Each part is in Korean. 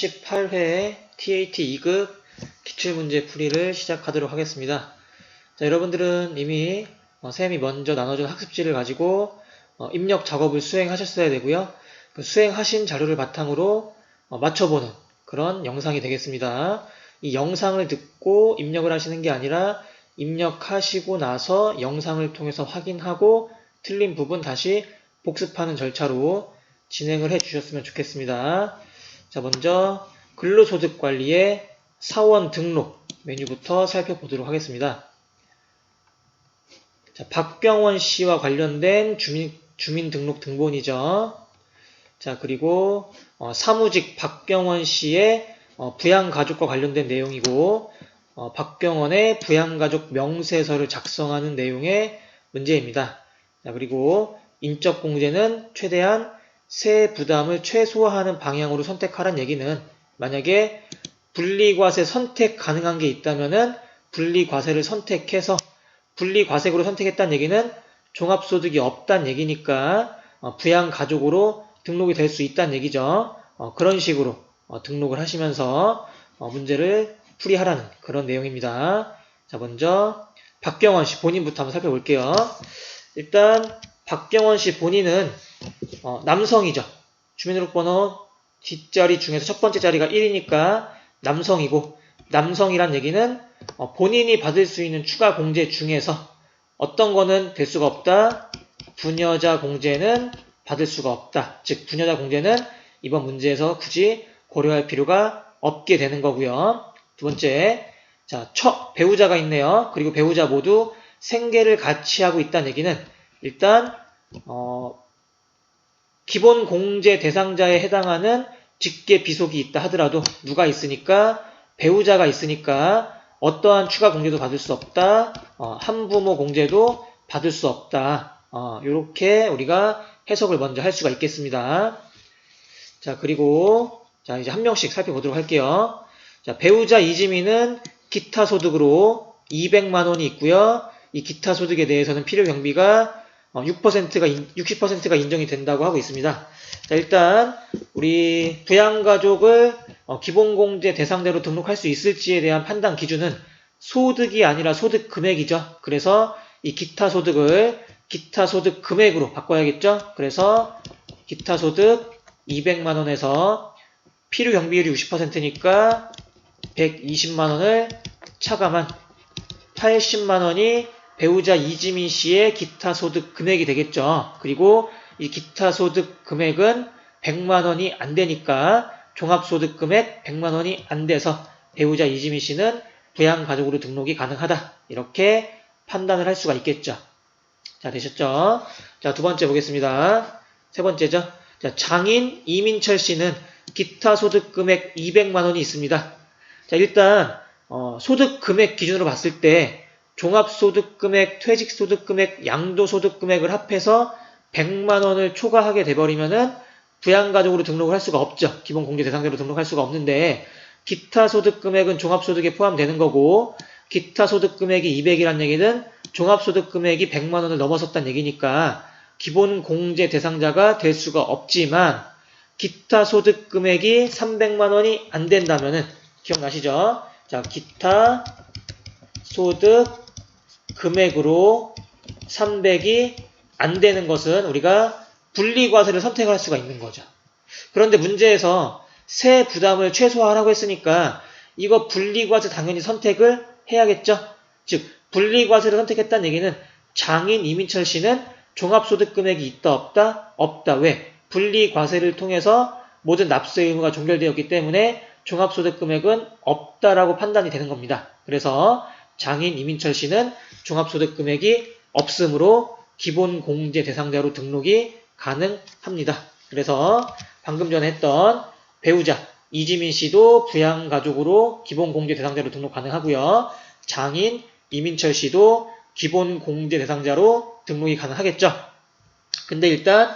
18회 TAT 2급 기출문제 풀이를 시작하도록 하겠습니다. 자, 여러분들은 이미 쌤이 먼저 나눠준 학습지를 가지고 입력 작업을 수행하셨어야 되고요. 그 수행하신 자료를 바탕으로 맞춰보는 그런 영상이 되겠습니다. 이 영상을 듣고 입력을 하시는 게 아니라 입력하시고 나서 영상을 통해서 확인하고 틀린 부분 다시 복습하는 절차로 진행을 해 주셨으면 좋겠습니다. 자, 먼저 근로소득관리의 사원 등록 메뉴부터 살펴보도록 하겠습니다. 자, 박병원 씨와 관련된 주민등록 등본이죠. 자, 그리고 사무직 박병원 씨의 부양가족과 관련된 내용이고 박병원의 부양가족 명세서를 작성하는 내용의 문제입니다. 자, 그리고 인적공제는 최대한 세 부담을 최소화하는 방향으로 선택하라는 얘기는 만약에 분리과세 선택 가능한 게 있다면은 분리과세를 선택해서 분리과세로 선택했다는 얘기는 종합소득이 없다는 얘기니까 부양가족으로 등록이 될 수 있다는 얘기죠. 그런 식으로 등록을 하시면서 문제를 풀이하라는 그런 내용입니다. 자, 먼저 박병원 씨 본인부터 한번 살펴볼게요. 일단 박병원 씨 본인은 남성이죠. 주민등록번호 뒷자리 중에서 첫 번째 자리가 1이니까 남성이고, 남성이란 얘기는 본인이 받을 수 있는 추가 공제 중에서 어떤 거는 될 수가 없다. 부녀자 공제는 받을 수가 없다. 즉 부녀자 공제는 이번 문제에서 굳이 고려할 필요가 없게 되는 거고요. 두 번째, 자, 배우자가 있네요. 그리고 배우자 모두 생계를 같이 하고 있다는 얘기는 일단 기본 공제 대상자에 해당하는 직계 비속이 있다 하더라도 누가 있으니까 배우자가 있으니까 어떠한 추가 공제도 받을 수 없다. 한부모 공제도 받을 수 없다. 이렇게 우리가 해석을 먼저 할 수가 있겠습니다. 자, 그리고 자, 이제 한 명씩 살펴보도록 할게요. 자, 배우자 이지민은 기타 소득으로 200만 원이 있고요. 이 기타 소득에 대해서는 필요 경비가 60%가 인정이 된다고 하고 있습니다. 자, 일단 우리 부양가족을 기본공제 대상자로 등록할 수 있을지에 대한 판단 기준은 소득이 아니라 소득 금액이죠. 그래서 이 기타 소득을 기타 소득 금액으로 바꿔야겠죠. 그래서 기타 소득 200만 원에서 필요 경비율이 60%니까 120만 원을 차감한 80만 원이 배우자 이지민 씨의 기타 소득 금액이 되겠죠. 그리고 이 기타 소득 금액은 100만 원이 안 되니까 종합소득 금액 100만 원이 안 돼서 배우자 이지민 씨는 부양가족으로 등록이 가능하다. 이렇게 판단을 할 수가 있겠죠. 자, 되셨죠? 자, 두 번째 보겠습니다. 세 번째죠. 자, 장인 이민철 씨는 기타 소득 금액 200만 원이 있습니다. 자, 일단 소득 금액 기준으로 봤을 때 종합소득금액, 퇴직소득금액, 양도소득금액을 합해서 100만 원을 초과하게 돼버리면은 부양가족으로 등록을 할 수가 없죠. 기본공제 대상자로 등록할 수가 없는데 기타소득금액은 종합소득에 포함되는 거고 기타소득금액이 200이란 얘기는 종합소득금액이 100만 원을 넘어섰다는 얘기니까 기본공제 대상자가 될 수가 없지만 기타소득금액이 300만 원이 안 된다면은 기억나시죠? 자, 기타 소득 금액으로 300이 안 되는 것은 우리가 분리과세를 선택을 할 수가 있는 거죠. 그런데 문제에서 세 부담을 최소화하라고 했으니까 이거 분리과세 당연히 선택을 해야겠죠. 즉 분리과세를 선택했다는 얘기는 장인 이민철 씨는 종합소득금액이 있다 없다? 없다. 왜? 분리과세를 통해서 모든 납세 의무가 종결되었기 때문에 종합소득금액은 없다라고 판단이 되는 겁니다. 그래서 장인 이민철 씨는 종합소득금액이 없으므로 기본공제 대상자로 등록이 가능합니다. 그래서 방금 전에 했던 배우자 이지민 씨도 부양가족으로 기본공제 대상자로 등록 가능하고요. 장인 이민철 씨도 기본공제 대상자로 등록이 가능하겠죠. 근데 일단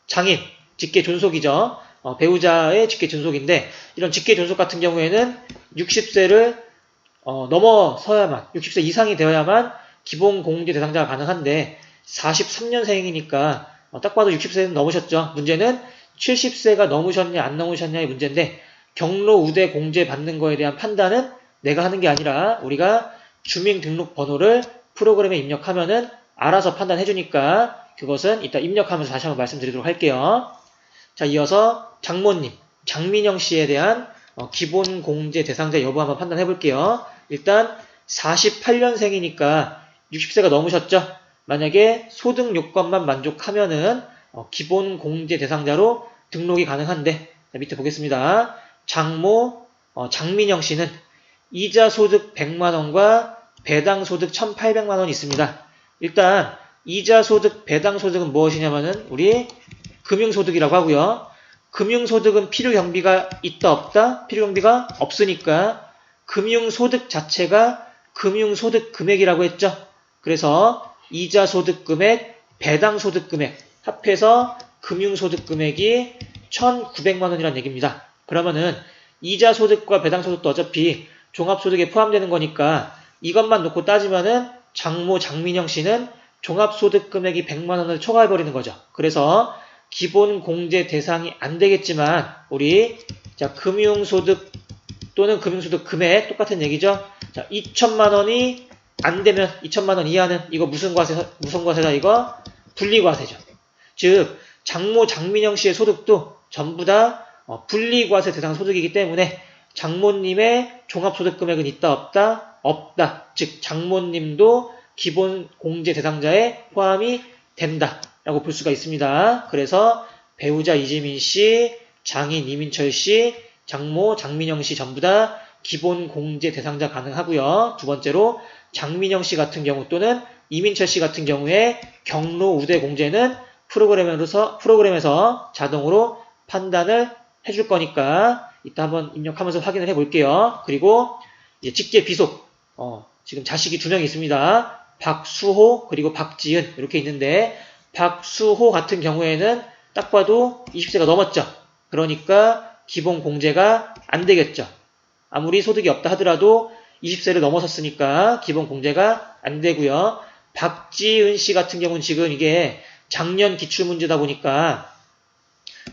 장인 직계존속이죠. 배우자의 직계존속인데 이런 직계존속 같은 경우에는 60세를 넘어서야만 60세 이상이 되어야만 기본공제 대상자가 가능한데 43년생이니까 딱 봐도 60세는 넘으셨죠. 문제는 70세가 넘으셨냐 안 넘으셨냐의 문제인데 경로 우대 공제 받는 거에 대한 판단은 내가 하는 게 아니라 우리가 주민등록번호를 프로그램에 입력하면은 알아서 판단해 주니까 그것은 이따 입력하면서 다시 한번 말씀드리도록 할게요. 자, 이어서 장모님, 장민영 씨에 대한 기본 공제 대상자 여부 한번 판단해 볼게요. 일단 48년생이니까 60세가 넘으셨죠? 만약에 소득 요건만 만족하면은 기본 공제 대상자로 등록이 가능한데 밑에 보겠습니다. 장모 장민영 씨는 이자 소득 100만원과 배당 소득 1,800만원이 있습니다. 일단 이자 소득, 배당 소득은 무엇이냐면은 우리 금융소득이라고 하고요. 금융소득은 필요경비가 있다 없다? 필요경비가 없으니까 금융소득 자체가 금융소득 금액이라고 했죠. 그래서 이자 소득 금액, 배당 소득 금액 합해서 금융소득 금액이 1,900만 원이라는 얘기입니다. 그러면은 이자 소득과 배당 소득도 어차피 종합소득에 포함되는 거니까 이것만 놓고 따지면은 장모 장민영 씨는 종합소득 금액이 100만 원을 초과해버리는 거죠. 그래서 기본 공제 대상이 안 되겠지만 우리 자 금융소득 또는 금융소득 금액 똑같은 얘기죠. 자 2천만 원이 안 되면 2천만 원 이하는 이거 무슨 과세다 이거 분리과세죠. 즉 장모 장민영 씨의 소득도 전부 다 분리과세 대상 소득이기 때문에 장모님의 종합소득 금액은 있다 없다? 없다. 즉 장모님도 기본 공제 대상자에 포함이 된다 라고 볼 수가 있습니다. 그래서 배우자 이지민 씨, 장인 이민철 씨, 장모 장민영 씨 전부 다 기본 공제 대상자 가능하고요. 두 번째로 장민영 씨 같은 경우 또는 이민철 씨 같은 경우에 경로 우대 공제는 프로그램에서 자동으로 판단을 해줄 거니까 이따 한번 입력하면서 확인을 해볼게요. 그리고 이제 직계 비속 지금 자식이 2명이 있습니다. 박수호 그리고 박지은 이렇게 있는데 박수호 같은 경우에는 딱 봐도 20세가 넘었죠. 그러니까 기본 공제가 안 되겠죠. 아무리 소득이 없다 하더라도 20세를 넘어섰으니까 기본 공제가 안 되고요. 박지은 씨 같은 경우는 지금 이게 작년 기출문제다 보니까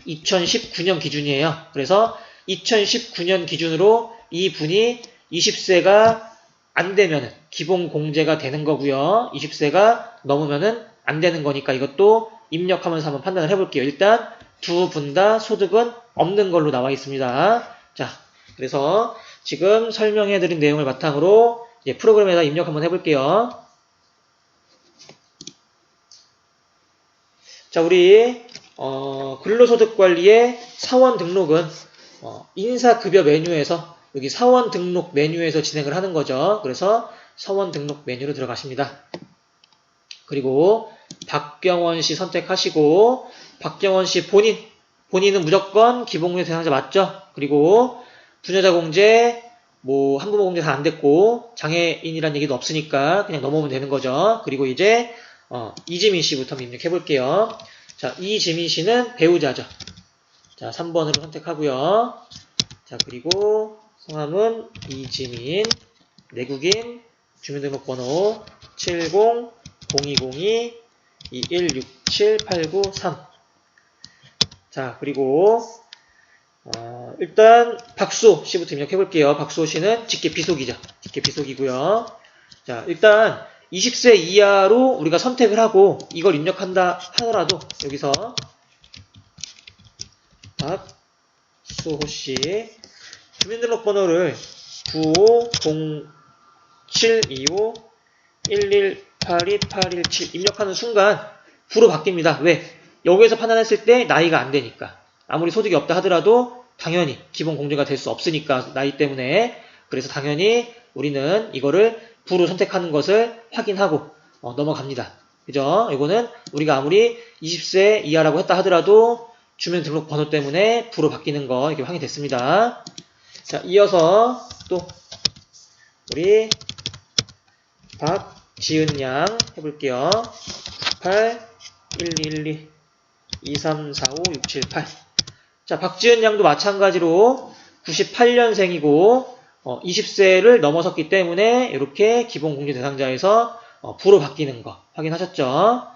2019년 기준이에요. 그래서 2019년 기준으로 이 분이 20세가 안 되면은 기본 공제가 되는 거고요. 20세가 넘으면은 안 되는 거니까 이것도 입력하면서 한번 판단을 해볼게요. 일단 두 분 다 소득은 없는 걸로 나와 있습니다. 자, 그래서 지금 설명해드린 내용을 바탕으로 이제 프로그램에다 입력 한번 해볼게요. 자, 우리 근로소득관리의 사원 등록은 인사급여 메뉴에서 여기 사원 등록 메뉴에서 진행을 하는 거죠. 그래서 사원 등록 메뉴로 들어가십니다. 그리고 박경원 씨 선택하시고 박경원 씨 본인은 무조건 기본공제 대상자 맞죠? 그리고 부녀자 공제 한부모 공제 다 안 됐고 장애인이란 얘기도 없으니까 그냥 넘어오면 되는 거죠. 그리고 이제 이지민 씨부터 입력해 볼게요. 자, 이지민 씨는 배우자죠. 자, 3번으로 선택하고요. 자, 그리고 성함은 이지민, 내국인, 주민등록번호 70-0202-2167893. 자, 그리고 일단 박수호 씨부터 입력해 볼게요. 박수호 씨는 직계 비속이죠. 직계 비속이고요. 자, 일단 20세 이하로 우리가 선택을 하고 이걸 입력한다 하더라도 여기서 박수호 씨 주민등록번호를 95072511828117 입력하는 순간 부로 바뀝니다. 왜? 여기에서 판단했을 때 나이가 안 되니까. 아무리 소득이 없다 하더라도 당연히 기본 공제가 될 수 없으니까 나이 때문에. 그래서 당연히 우리는 이거를 부로 선택하는 것을 확인하고 넘어갑니다. 그죠? 이거는 우리가 아무리 20세 이하라고 했다 하더라도 주민등록번호 때문에 부로 바뀌는 거 이렇게 확인됐습니다. 자, 이어서 또 우리 박지은 양 해볼게요. 8-1212-2345-678. 자, 박지은 양도 마찬가지로 98년생이고 20세를 넘어섰기 때문에 이렇게 기본공제 대상자에서 부로 바뀌는 거 확인하셨죠?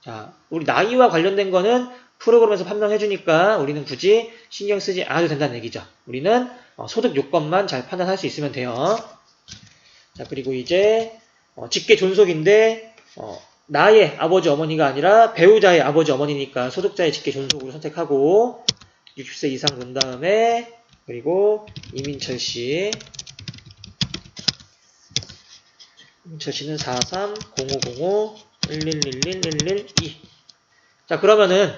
자, 우리 나이와 관련된 거는 프로그램에서 판단해주니까 우리는 굳이 신경 쓰지 않아도 된다는 얘기죠. 우리는 소득 요건만 잘 판단할 수 있으면 돼요. 자, 그리고 이제 직계 존속인데 나의 아버지 어머니가 아니라 배우자의 아버지 어머니니까 소득자의 직계 존속으로 선택하고 60세 이상 된 다음에 그리고 이민철 씨는 43-0505-1111-112. 자, 그러면은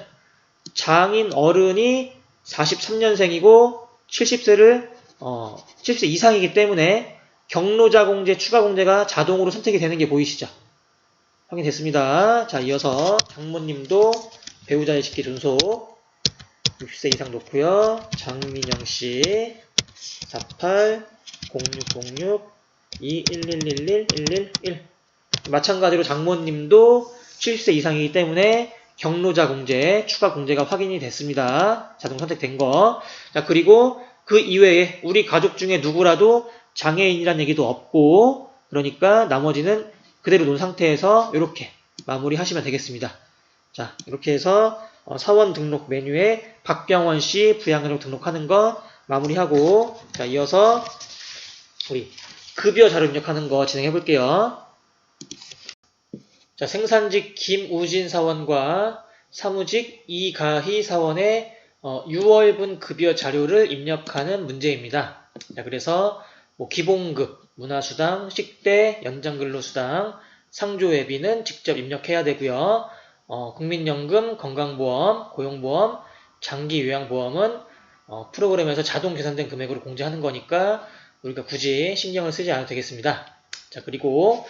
장인 어른이 43년생이고 70세 이상이기 때문에 경로자 공제, 추가 공제가 자동으로 선택이 되는 게 보이시죠? 확인됐습니다. 자, 이어서 장모님도 배우자의 직계 존속 60세 이상 놓고요. 장민영 씨 48-0606-2111-111. 마찬가지로 장모님도 70세 이상이기 때문에 경로자 공제, 추가 공제가 확인이 됐습니다. 자동 선택된 거. 자, 그리고 그 이외에 우리 가족 중에 누구라도 장애인이란 얘기도 없고, 그러니까 나머지는 그대로 놓은 상태에서 이렇게 마무리하시면 되겠습니다. 자, 이렇게 해서 사원 등록 메뉴에 박병원 씨 부양가족 등록하는 거 마무리하고, 자, 이어서 우리 급여 자료 입력하는 거 진행해 볼게요. 자, 생산직 김우진 사원과 사무직 이가희 사원의 6월분 급여 자료를 입력하는 문제입니다. 자, 그래서 기본급, 문화수당, 식대, 연장근로수당, 상조회비는 직접 입력해야 되고요. 국민연금, 건강보험, 고용보험, 장기요양보험은 프로그램에서 자동 계산된 금액으로 공제하는 거니까 우리가 굳이 신경을 쓰지 않아도 되겠습니다. 자, 그리고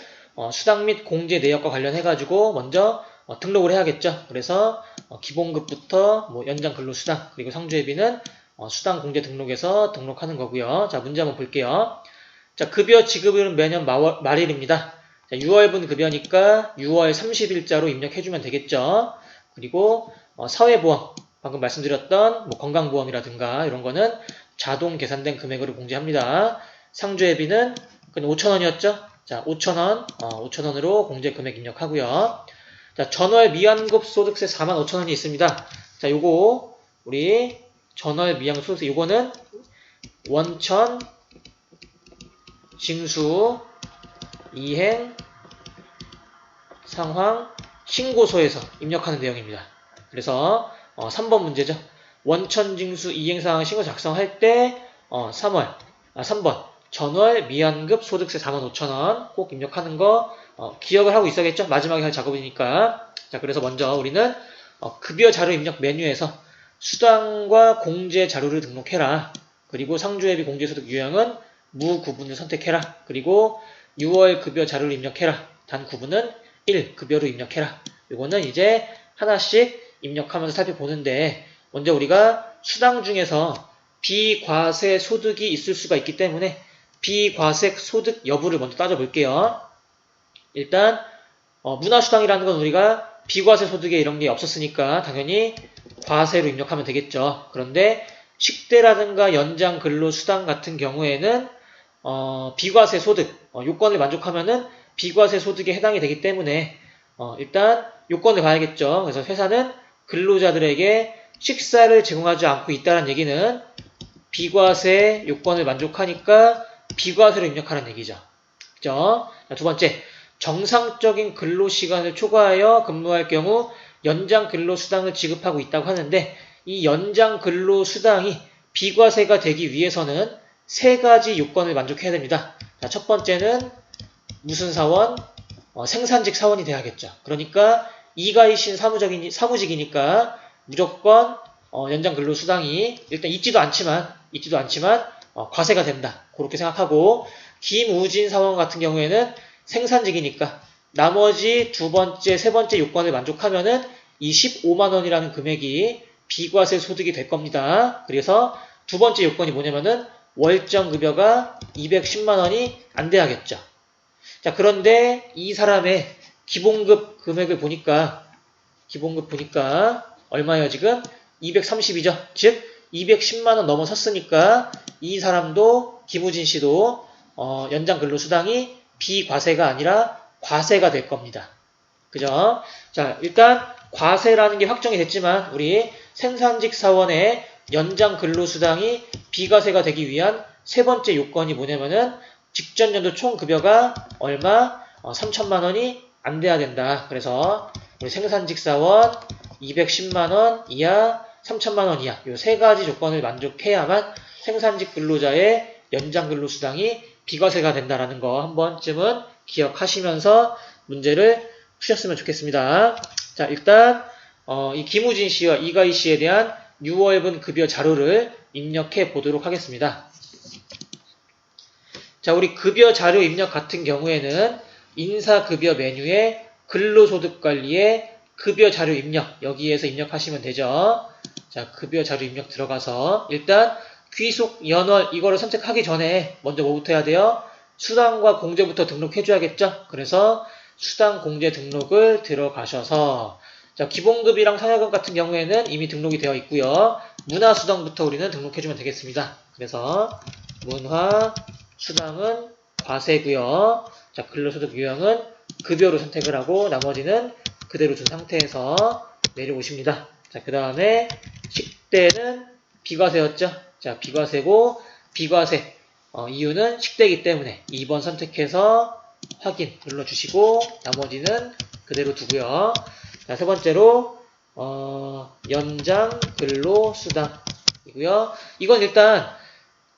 수당 및 공제 내역과 관련해가지고 먼저 등록을 해야겠죠. 그래서 기본급부터 연장근로수당 그리고 상조회비는 수당 공제 등록에서 등록하는 거고요. 자, 문제 한번 볼게요. 자, 급여 지급일은 매년 말일입니다. 자, 6월분 급여니까 6월 30일자로 입력해주면 되겠죠. 그리고 사회보험, 방금 말씀드렸던 건강보험이라든가 이런 거는 자동 계산된 금액으로 공제합니다. 상조회비는 5,000원이었죠. 자, 5,000원, 5,000원으로 공제 금액 입력하고요. 자, 전월 미완급 소득세 45,000원이 있습니다. 자, 요거 우리 전월 미완급 소득세 요거는 원천 징수 이행 상황 신고서에서 입력하는 내용입니다. 그래서 3번 문제죠. 원천 징수 이행 상황 신고 작성할 때 3번 전월 미완급 소득세 45,000원 꼭 입력하는 거 기억을 하고 있어야겠죠? 마지막에 할 작업이니까. 자, 그래서 먼저 우리는 급여 자료 입력 메뉴에서 수당과 공제 자료를 등록해라. 그리고 상조회비 공제소득 유형은 무구분을 선택해라. 그리고 6월 급여 자료를 입력해라. 단 구분은 1 급여로 입력해라. 이거는 이제 하나씩 입력하면서 살펴보는데 먼저 우리가 수당 중에서 비과세 소득이 있을 수가 있기 때문에 비과세 소득 여부를 먼저 따져볼게요. 일단 문화수당이라는 건 우리가 비과세 소득에 이런 게 없었으니까 당연히 과세로 입력하면 되겠죠. 그런데 식대라든가 연장근로수당 같은 경우에는 비과세 소득 요건을 만족하면은 비과세 소득에 해당이 되기 때문에 일단 요건을 봐야겠죠. 그래서 회사는 근로자들에게 식사를 제공하지 않고 있다는 얘기는 비과세 요건을 만족하니까 비과세로 입력하는 얘기죠. 그죠? 자, 두 번째, 정상적인 근로시간을 초과하여 근무할 경우 연장 근로수당을 지급하고 있다고 하는데 이 연장 근로수당이 비과세가 되기 위해서는 세 가지 요건을 만족해야 됩니다. 자, 첫 번째는 무슨 사원? 생산직 사원이 돼야겠죠. 그러니까 이가이신 사무직이니까 무조건 연장 근로수당이 일단 있지도 않지만 과세가 된다. 그렇게 생각하고 김우진 사원 같은 경우에는 생산직이니까 나머지 두 번째, 세 번째 요건을 만족하면은 이 15만원이라는 금액이 비과세 소득이 될 겁니다. 그래서 두 번째 요건이 뭐냐면은 월정급여가 210만원이 안 돼야겠죠. 자, 그런데 이 사람의 기본급 금액을 보니까 얼마예요 지금? 230이죠. 즉 210만원 넘어섰으니까 이 사람도 김우진 씨도 연장 근로수당이 비과세가 아니라 과세가 될 겁니다. 그죠? 자, 일단 과세라는 게 확정이 됐지만 우리 생산직 사원의 연장 근로수당이 비과세가 되기 위한 세 번째 요건이 뭐냐면은 직전 연도 총 급여가 얼마? 3천만 원이 안 돼야 된다. 그래서 우리 생산직 사원 210만 원 이하, 3천만 원 이하 요 세 가지 조건을 만족해야만 생산직 근로자의 연장 근로수당이 비과세가 된다라는 거 한 번쯤은 기억하시면서 문제를 푸셨으면 좋겠습니다. 자, 일단 이 김우진 씨와 이가희 씨에 대한 6월분 급여 자료를 입력해 보도록 하겠습니다. 자, 우리 급여 자료 입력 같은 경우에는 인사급여 메뉴에 근로소득관리에 급여 자료 입력 여기에서 입력하시면 되죠. 자, 급여 자료 입력 들어가서 일단 귀속 연월 이거를 선택하기 전에 먼저 뭐부터 해야 돼요? 수당과 공제부터 등록해 줘야겠죠? 그래서 수당 공제 등록을 들어가셔서 자, 기본급이랑 상여금 같은 경우에는 이미 등록이 되어 있고요. 문화수당부터 우리는 등록해주면 되겠습니다. 그래서 문화수당은 과세고요. 자, 근로소득 유형은 급여로 선택을 하고 나머지는 그대로 둔 상태에서 내려오십니다. 자, 그 다음에 식대는 비과세였죠. 자, 비과세고 비과세 이유는 식대이기 때문에 2번 선택해서 확인 눌러주시고 나머지는 그대로 두고요. 자, 세 번째로 연장 근로수당이고요. 이건 일단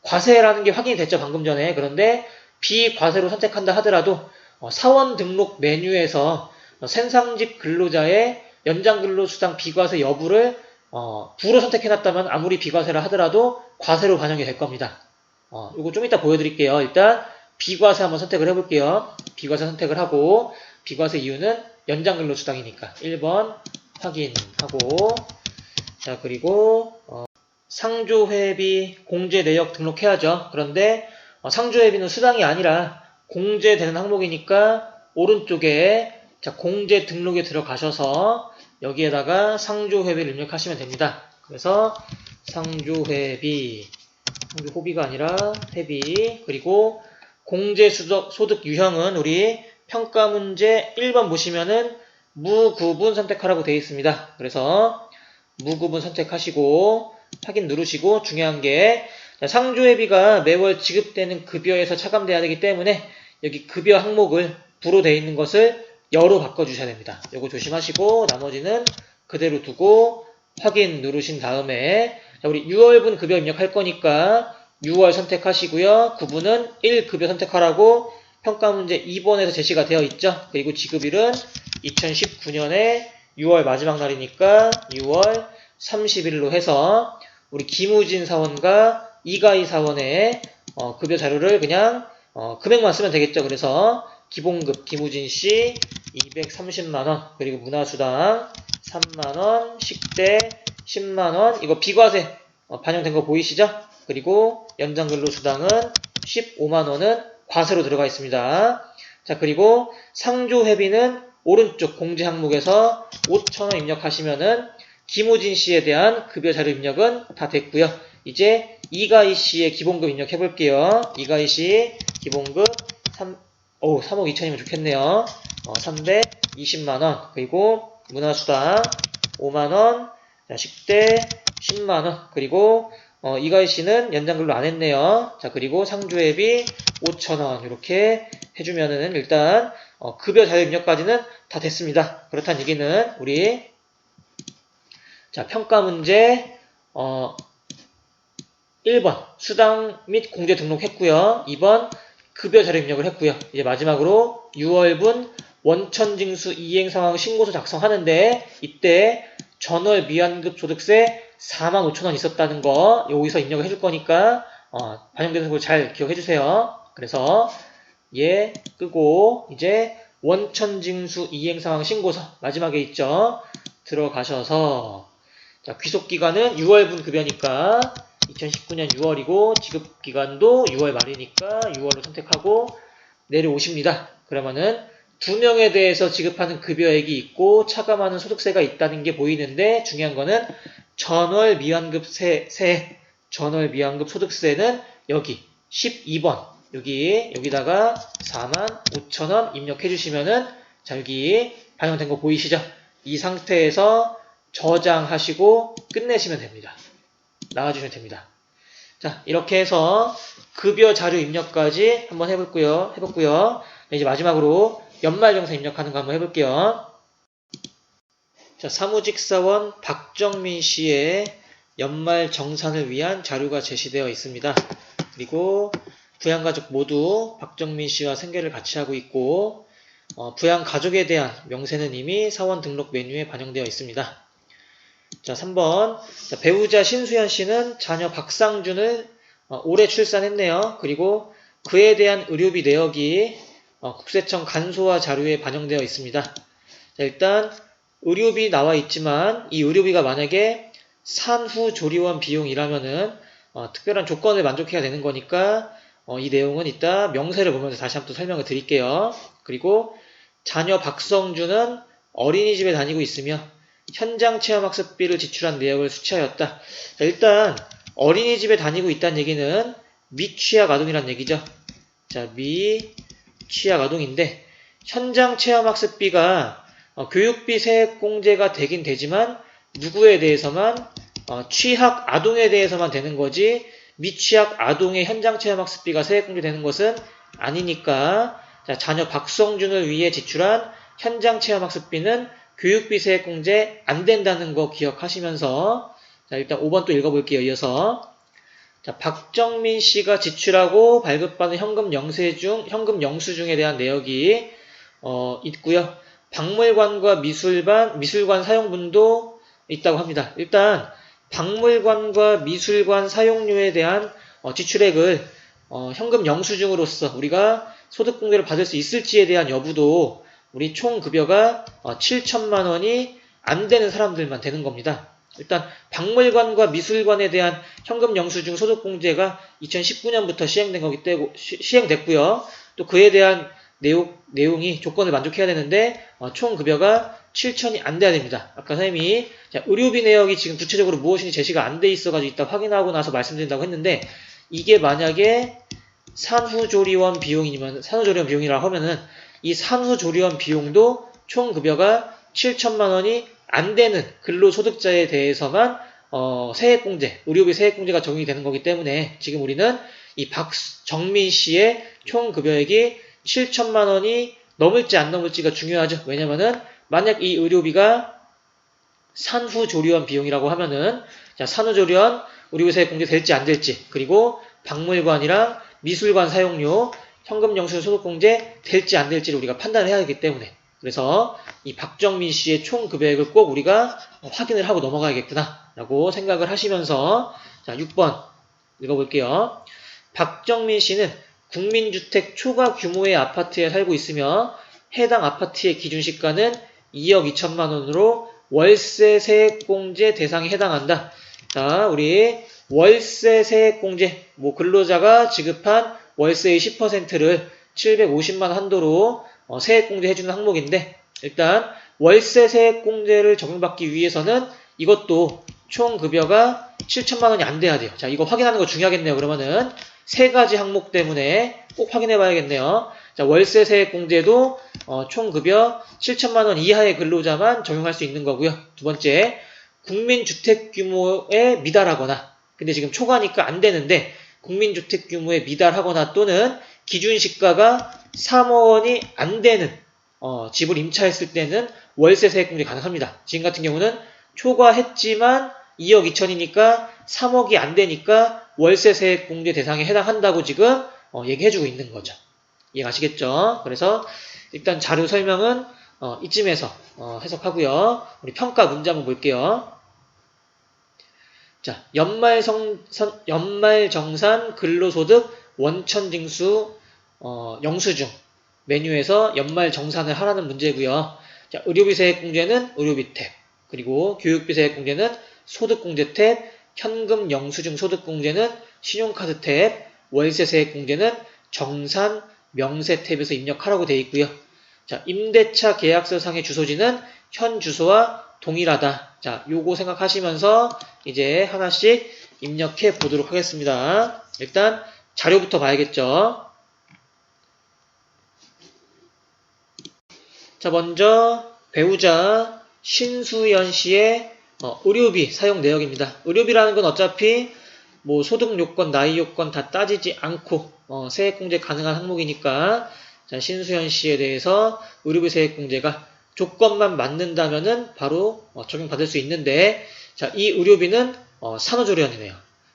과세라는 게 확인이 됐죠, 방금 전에. 그런데 비과세로 선택한다 하더라도 사원 등록 메뉴에서 생산직 근로자의 연장 근로수당 비과세 여부를 부로 선택해놨다면 아무리 비과세라 하더라도 과세로 반영이 될 겁니다. 이거 좀 이따 보여드릴게요. 일단 비과세 한번 선택을 해볼게요. 비과세 선택을 하고 비과세 이유는 연장 근로수당이니까 1번 확인하고 자, 그리고 상조회비 공제 내역 등록해야죠. 그런데 상조회비는 수당이 아니라 공제되는 항목이니까 오른쪽에 자, 공제 등록에 들어가셔서 여기에다가 상조회비를 입력하시면 됩니다. 그래서 상조회비, 상조호비가 아니라 회비, 그리고 공제소득 유형은 우리 평가문제 1번 보시면은 무구분 선택하라고 되어 있습니다. 그래서 무구분 선택하시고 확인 누르시고 중요한 게 상조회비가 매월 지급되는 급여에서 차감돼야 되기 때문에 여기 급여 항목을 부로 되어 있는 것을 여로 바꿔주셔야 됩니다. 요거 조심하시고 나머지는 그대로 두고 확인 누르신 다음에 자, 우리 6월분 급여 입력할 거니까 6월 선택하시고요. 구분은 1급여 선택하라고 평가문제 2번에서 제시가 되어 있죠. 그리고 지급일은 2019년에 6월 마지막 날이니까 6월 30일로 해서 우리 김우진 사원과 이가희 사원의 급여 자료를 그냥 금액만 쓰면 되겠죠. 그래서 기본급 김우진 씨 230만원, 그리고 문화수당 3만원, 식대 10만원, 이거 비과세 반영된 거 보이시죠? 그리고 연장근로수당은 15만원은 과세로 들어가 있습니다. 자, 그리고 상조회비는 오른쪽 공제 항목에서 5,000원 입력하시면은 김우진 씨에 대한 급여 자료 입력은 다 됐고요. 이제 이가희 씨의 기본급 입력해 볼게요. 이가희 씨 기본급 3억 2천이면 좋겠네요. 320만원, 그리고 문화수당 5만원, 자, 식대 10만원, 그리고 이가희 씨는 연장근로 안 했네요. 자, 그리고 상조회비 5,000원 이렇게 해주면은 일단 급여 자료 입력까지는 다 됐습니다. 그렇다는 얘기는 우리 자, 평가 문제 1번 수당 및 공제 등록했고요. 2번 급여 자료 입력을 했고요. 이제 마지막으로 6월분 원천징수 이행상황 신고서 작성하는데 이때 전월 미완급 소득세 45,000원 있었다는 거 여기서 입력을 해줄 거니까 반영되는 거 잘 기억해 주세요. 그래서 얘 끄고 이제 원천징수 이행상황 신고서 마지막에 있죠. 들어가셔서 자, 귀속기간은 6월분 급여니까 2019년 6월이고 지급기간도 6월 말이니까 6월로 선택하고 내려오십니다. 그러면은 2명에 대해서 지급하는 급여액이 있고 차감하는 소득세가 있다는 게 보이는데 중요한 거는 전월 미완급 전월 미완급 소득세는 여기 12번 여기다가 45,000원 입력해 주시면은 자, 여기 반영된 거 보이시죠? 이 상태에서 저장하시고 끝내시면 됩니다. 나와주시면 됩니다. 자, 이렇게 해서 급여 자료 입력까지 한번 해봤고요. 이제 마지막으로 연말정산 입력하는 거 한번 해볼게요. 자, 사무직사원 박정민 씨의 연말정산을 위한 자료가 제시되어 있습니다. 그리고 부양가족 모두 박정민 씨와 생계를 같이 하고 있고, 부양가족에 대한 명세는 이미 사원 등록 메뉴에 반영되어 있습니다. 자, 3번. 자, 배우자 신수연 씨는 자녀 박상준을 올해 출산했네요. 그리고 그에 대한 의료비 내역이 국세청 간소화 자료에 반영되어 있습니다. 자, 일단 의료비 나와 있지만 이 의료비가 만약에 산후조리원 비용이라면은 특별한 조건을 만족해야 되는 거니까 이 내용은 이따 명세를 보면서 다시 한번 또 설명을 드릴게요. 그리고 자녀 박성준은 어린이집에 다니고 있으며 현장 체험학습비를 지출한 내역을 수취하였다. 자, 일단 어린이집에 다니고 있다는 얘기는 미취학 아동이란 얘기죠. 자, 미취학 아동인데 현장 체험학습비가 교육비 세액공제가 되긴 되지만 누구에 대해서만 취학 아동에 대해서만 되는 거지 미취학 아동의 현장 체험학습비가 세액공제 되는 것은 아니니까 자, 자녀 박성준을 위해 지출한 현장 체험학습비는 교육비 세액공제 안 된다는 거 기억하시면서 자, 일단 5번 또 읽어볼게요. 이어서 자, 박정민 씨가 지출하고 발급받은 현금 영수증에 대한 내역이 있고요. 박물관과 미술관 사용분도 있다고 합니다. 일단 박물관과 미술관 사용료에 대한 지출액을 현금 영수증으로서 우리가 소득공제를 받을 수 있을지에 대한 여부도 우리 총 급여가 7천만 원이 안 되는 사람들만 되는 겁니다. 일단 박물관과 미술관에 대한 현금 영수증 소득공제가 2019년부터 시행됐고요. 또 그에 대한 내용이 조건을 만족해야 되는데 총 급여가 7천이 안 돼야 됩니다. 아까 선생님이 의료비 내역이 지금 구체적으로 무엇인지 제시가 안 돼 있어가지고 이따 확인하고 나서 말씀드린다고 했는데 이게 만약에 산후조리원 비용이라고 하면은 이 산후조리원 비용도 총 급여가 7천만 원이 안 되는 근로소득자에 대해서만 세액공제, 의료비 세액공제가 적용이 되는 거기 때문에 지금 우리는 이 박정민 씨의 총 급여액이 7천만 원이 넘을지 안 넘을지가 중요하죠. 왜냐면은 만약 이 의료비가 산후조리원 비용이라고 하면은 자, 산후조리원 의료비 세액공제 될지 안 될지 그리고 박물관이랑 미술관 사용료 현금 영수증 소득공제 될지 안 될지를 우리가 판단을 해야 하기 때문에 그래서 이 박정민 씨의 총 급여액을 꼭 우리가 확인을 하고 넘어가야겠구나 라고 생각을 하시면서 자 6번 읽어볼게요. 박정민 씨는 국민주택 초과 규모의 아파트에 살고 있으며 해당 아파트의 기준시가는 2억 2천만 원으로 월세 세액공제 대상에 해당한다. 자, 우리 월세 세액공제, 근로자가 지급한 월세의 10%를 750만 원 한도로 세액공제 해주는 항목인데 일단 월세 세액공제를 적용받기 위해서는 이것도 총 급여가 7천만 원이 안 돼야 돼요. 자, 이거 확인하는 거 중요하겠네요. 그러면은 세 가지 항목 때문에 꼭 확인해 봐야겠네요. 자, 월세 세액공제도 총 급여 7천만 원 이하의 근로자만 적용할 수 있는 거고요. 두 번째, 국민주택 규모에 미달하거나 근데 지금 초과니까 안 되는데 국민주택 규모에 미달하거나 또는 기준시가가 3억 원이 안 되는 집을 임차했을 때는 월세 세액공제 가능합니다. 지금 같은 경우는 초과했지만 2억 2천이니까 3억이 안 되니까 월세 세액공제 대상에 해당한다고 지금 얘기해주고 있는 거죠. 이해가시겠죠? 그래서 일단 자료 설명은 이쯤에서 해석하고요. 우리 평가 문제 한번 볼게요. 자, 연말정산 근로소득 원천징수 영수증 메뉴에서 연말정산을 하라는 문제고요. 자, 의료비 세액공제는 의료비 탭, 그리고 교육비 세액공제는 소득공제 탭, 현금 영수증 소득공제는 신용카드 탭, 월세 세액공제는 정산 명세 탭에서 입력하라고 되어 있고요. 자, 임대차 계약서상의 주소지는 현 주소와 동일하다. 자, 요거 생각하시면서 이제 하나씩 입력해 보도록 하겠습니다. 일단 자료부터 봐야겠죠. 자, 먼저 배우자 신수연 씨의 의료비 사용 내역입니다. 의료비라는 건 어차피 뭐 소득 요건, 나이 요건 다 따지지 않고 세액공제 가능한 항목이니까 자, 신수연 씨에 대해서 의료비 세액공제가 조건만 맞는다면은 바로 적용받을 수 있는데 자, 이 의료비는 산후조리원이네요.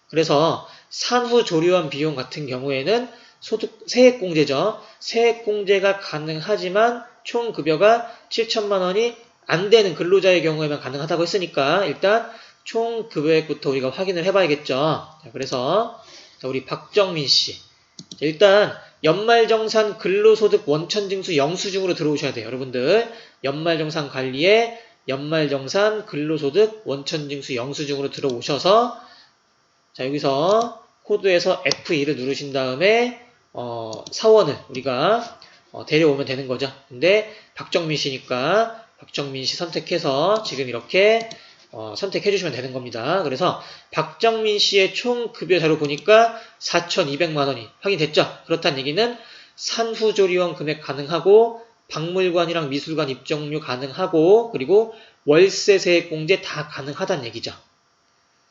그래서 산후조리원 비용 같은 경우에는 소득 세액공제죠. 세액공제가 가능하지만 총 급여가 7천만 원이 안 되는 근로자의 경우에만 가능하다고 했으니까 일단 총 급여액부터 우리가 확인을 해봐야겠죠. 자, 그래서 자, 우리 박정민 씨 일단 연말정산 근로소득 원천징수 영수증으로 들어오셔야 돼요. 여러분들 연말정산 관리에 연말정산 근로소득 원천징수 영수증으로 들어오셔서 자 여기서 코드에서 F2를 누르신 다음에 사원을 우리가 데려오면 되는 거죠. 근데 박정민 씨니까 박정민 씨 선택해서 지금 이렇게 선택해 주시면 되는 겁니다. 그래서 박정민 씨의 총 급여 자료 보니까 4,200만 원이 확인됐죠. 그렇다는 얘기는 산후조리원 금액 가능하고 박물관이랑 미술관 입장료 가능하고 그리고 월세 세액 공제 다 가능하다는 얘기죠.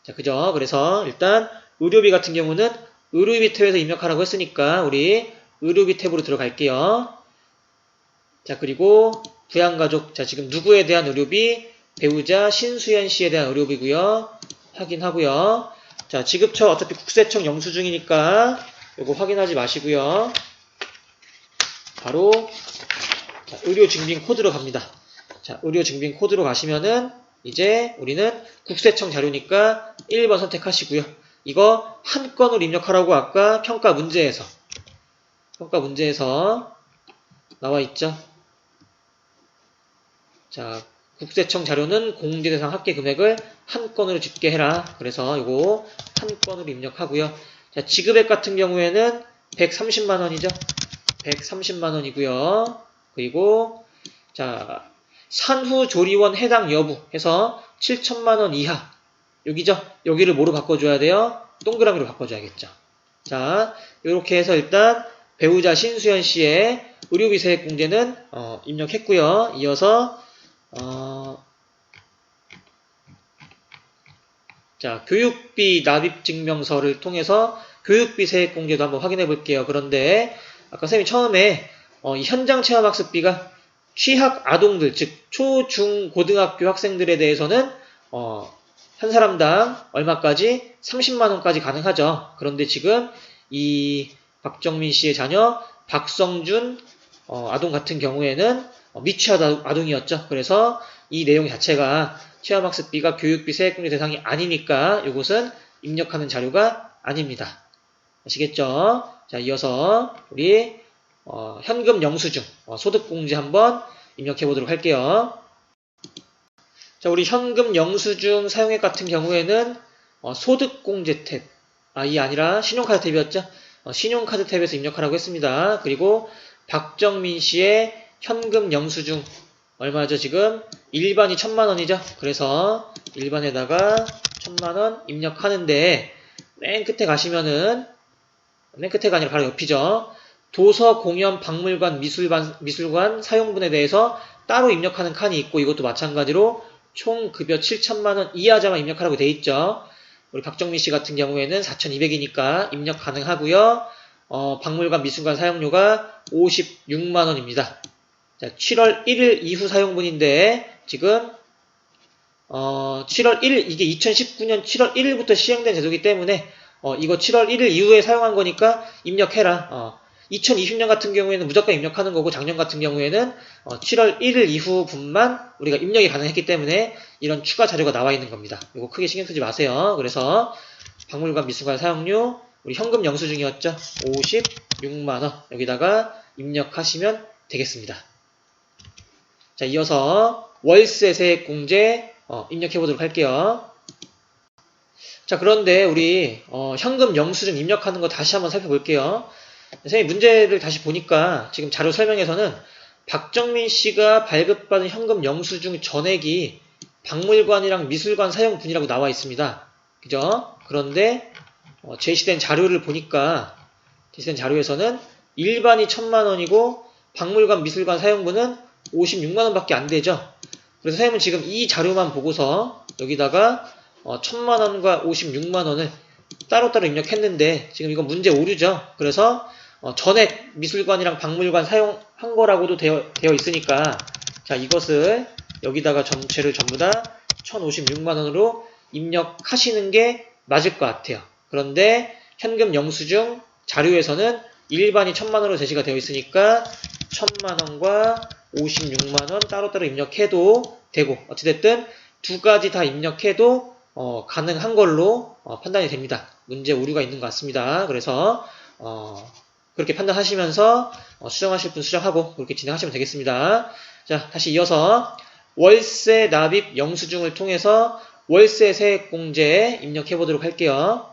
자, 그죠? 그래서 일단 의료비 같은 경우는 의료비 탭에서 입력하라고 했으니까 우리 의료비 탭으로 들어갈게요. 자, 그리고 부양가족. 자, 지금 누구에 대한 의료비? 배우자 신수연 씨에 대한 의료비고요. 확인하고요. 자, 지급처 어차피 국세청 영수증이니까 이거 확인하지 마시고요. 바로 자, 의료증빙 코드로 갑니다. 자, 의료증빙 코드로 가시면은 이제 우리는 국세청 자료니까 1번 선택하시고요. 이거 한 건으로 입력하라고 아까 평가 문제에서 나와 있죠. 자, 국세청 자료는 공제 대상 합계 금액을 한 건으로 집계해라. 그래서 이거 한 건으로 입력하고요. 자, 지급액 같은 경우에는 130만 원이죠. 130만 원이고요. 그리고 자, 산후조리원 해당 여부 해서 7천만 원 이하. 여기죠. 여기를 뭐로 바꿔줘야 돼요? 동그라미로 바꿔줘야겠죠. 자, 이렇게 해서 일단 배우자 신수연 씨의 의료비 세액 공제는 입력했고요. 이어서 자, 교육비 납입 증명서를 통해서 교육비 세액 공제도 한번 확인해 볼게요. 그런데 아까 선생님이 처음에 이 현장 체험학습비가 취학 아동들, 즉 초, 중, 고등학교 학생들에 대해서는 한 사람당 얼마까지? 30만 원까지 가능하죠. 그런데 지금 이 박정민 씨의 자녀 박성준 아동 같은 경우에는 미취학 아동이었죠. 그래서 이 내용 자체가 체험학습비가 교육비 세액공제 대상이 아니니까 이것은 입력하는 자료가 아닙니다. 아시겠죠? 자, 이어서 우리 현금 영수증 소득공제 한번 입력해 보도록 할게요. 자, 우리 현금 영수증 사용액 같은 경우에는 소득공제 탭, 이 아니라 신용카드 탭이었죠. 신용카드 탭에서 입력하라고 했습니다. 그리고 박정민 씨의 현금 영수증 얼마죠? 지금 일반이 1,000만 원이죠. 그래서 일반에다가 1,000만 원 입력하는데 맨 끝에 가시면은 맨 끝에가 아니라 바로 옆이죠. 도서, 공연, 박물관, 미술관 사용분에 대해서 따로 입력하는 칸이 있고 이것도 마찬가지로 총 급여 7천만 원 이하자만 입력하라고 돼 있죠. 우리 박정민 씨 같은 경우에는 4,200이니까 입력 가능하고요. 박물관, 미술관 사용료가 56만 원입니다. 자, 7월 1일 이후 사용분인데 지금 7월 1일 이게 2019년 7월 1일부터 시행된 제도이기 때문에 이거 7월 1일 이후에 사용한 거니까 입력해라. 2020년 같은 경우에는 무조건 입력하는 거고 작년 같은 경우에는 7월 1일 이후 분만 우리가 입력이 가능했기 때문에 이런 추가 자료가 나와 있는 겁니다. 이거 크게 신경 쓰지 마세요. 그래서 박물관 미술관 사용료 우리 현금 영수증이었죠. 56만원 여기다가 입력하시면 되겠습니다. 자, 이어서 월세 세액 공제 입력해 보도록 할게요. 자, 그런데 우리 현금 영수증 입력하는 거 다시 한번 살펴볼게요. 선생님 문제를 다시 보니까 지금 자료 설명에서는 박정민 씨가 발급받은 현금 영수증 전액이 박물관이랑 미술관 사용분이라고 나와 있습니다. 그죠? 그런데 제시된 자료를 보니까 제시된 자료에서는 일반이 1,000만 원이고 박물관 미술관 사용분은 56만 원밖에 안 되죠. 그래서 선생님은 지금 이 자료만 보고서 여기다가 1000만원과 56만원을 따로따로 입력했는데 지금 이건 문제 오류죠. 그래서 전액 미술관이랑 박물관 사용한 거라고도 되어 있으니까 자, 이것을 여기다가 전체를 전부 다 1056만원으로 입력하시는 게 맞을 것 같아요. 그런데 현금 영수증 자료에서는 일반이 1000만원으로 제시가 되어 있으니까 1000만원과 56만원 따로따로 입력해도 되고 어찌됐든 두 가지 다 입력해도 가능한 걸로 판단이 됩니다. 문제 오류가 있는 것 같습니다. 그래서 그렇게 판단하시면서 수정하실 분 수정하고 그렇게 진행하시면 되겠습니다. 자, 다시 이어서 월세 납입 영수증을 통해서 월세 세액공제에 입력해 보도록 할게요.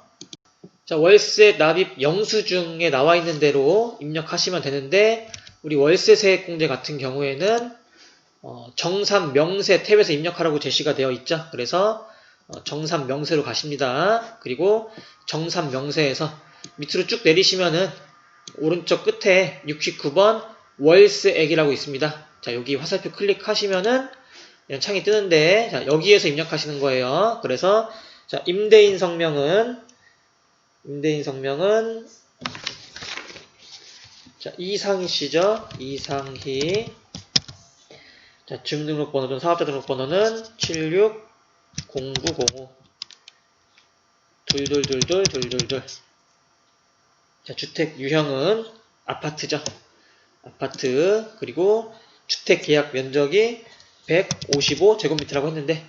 자, 월세 납입 영수증에 나와 있는 대로 입력하시면 되는데 우리 월세 세액공제 같은 경우에는 정산 명세 탭에서 입력하라고 제시가 되어 있죠. 그래서 정산 명세로 가십니다. 그리고 정산 명세에서 밑으로 쭉 내리시면은 오른쪽 끝에 69번 월세액이라고 있습니다. 자, 여기 화살표 클릭하시면은 이런 창이 뜨는데 자, 여기에서 입력하시는 거예요. 그래서 자, 임대인 성명은 자, 이상희 씨죠. 이상희. 자, 주민등록번호든 사업자 등록번호는 760905 둘둘둘둘둘둘둘. 자, 주택 유형은 아파트죠. 아파트. 그리고 주택 계약 면적이 155제곱미터라고 했는데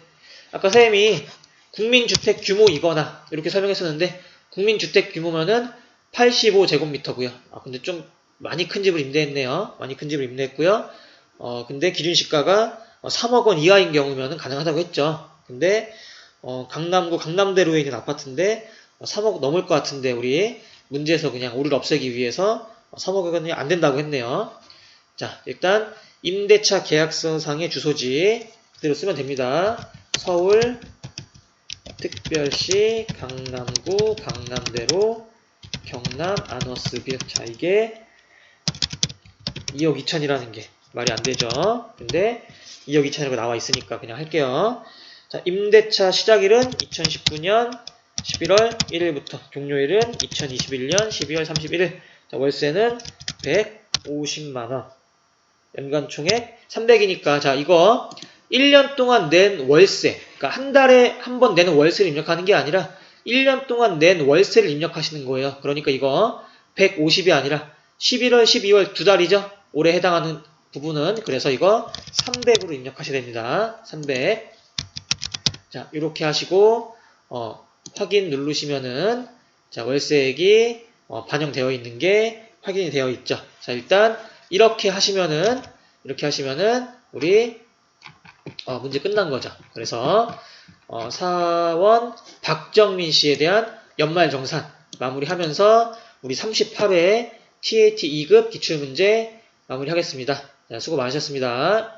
아까 선생님이 국민주택 규모이거나 이렇게 설명했었는데 국민주택 규모면은 85제곱미터고요. 근데 좀 많이 큰 집을 임대했네요. 많이 큰 집을 임대했고요. 근데 기준시가가 3억 원 이하인 경우면은 가능하다고 했죠. 근데 강남구 강남대로에 있는 아파트인데 3억 넘을 것 같은데 우리 문제에서 그냥 오류를 없애기 위해서 3억은 안 된다고 했네요. 자, 일단 임대차 계약서상의 주소지 그대로 쓰면 됩니다. 서울 특별시 강남구 강남대로 경남 아너스빌. 자, 이게 2억 2천이라는 게 말이 안 되죠. 근데 2억 2천이라고 나와 있으니까 그냥 할게요. 자, 임대차 시작일은 2019년 11월 1일부터 종료일은 2021년 12월 31일. 자, 월세는 150만원. 연간 총액 300이니까 자, 이거 1년 동안 낸 월세, 그러니까 한 달에 한 번 내는 월세를 입력하는 게 아니라 1년 동안 낸 월세를 입력하시는 거예요. 그러니까 이거 150이 아니라 11월, 12월 두 달이죠. 올해 해당하는 부분은. 그래서 이거 300으로 입력하셔야 됩니다. 300. 자, 이렇게 하시고 확인 누르시면은 자, 월세액이 반영되어 있는 게 확인이 되어 있죠. 자, 일단 이렇게 하시면은 우리 문제 끝난 거죠. 그래서 사원 박정민 씨에 대한 연말정산 마무리하면서 우리 38회 TAT 2급 기출문제 마무리하겠습니다. 자, 수고 많으셨습니다.